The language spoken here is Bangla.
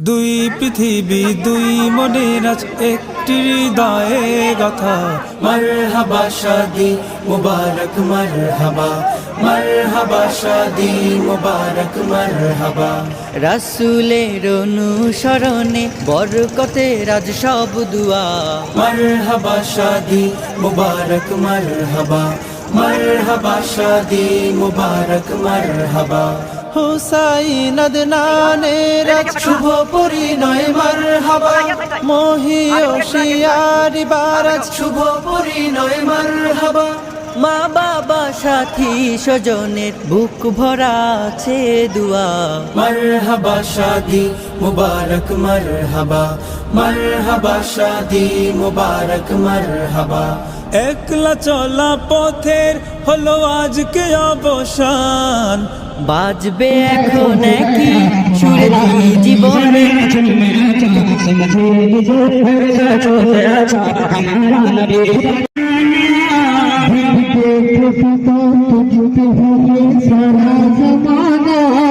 দুই পৃথিবী দুই মনের আজ একটি হৃদয়ে গাথা। মারহাবা শাদি মুবারক মারহাবা, মারহাবা শাদি মুবারক মারহাবা। রাসূলের অনুসরণে বরকতের আজ সব দুয়া। মারহাবা শাদি মুবারক মারহাবা, মারহাবা শাদি মুবারক মারহাবা। হুসাইন আদনানের আজ শুভ পরিণয় মারহাবা, মহিয়সিয়ারি বারাজ শুভ পরিণয় মারহাবা। মা বাবা সাথী স্বজনের বুক ভরা আছে দুয়া। মারহাবা শাদি মুবারক মারহাবা, মারহাবা শাদি মুবারক মারহাবা। একলা চলা পথের হলো আজকে অবসান, বাজবে এখন কি সুরে জীবনে। सारा ज़माना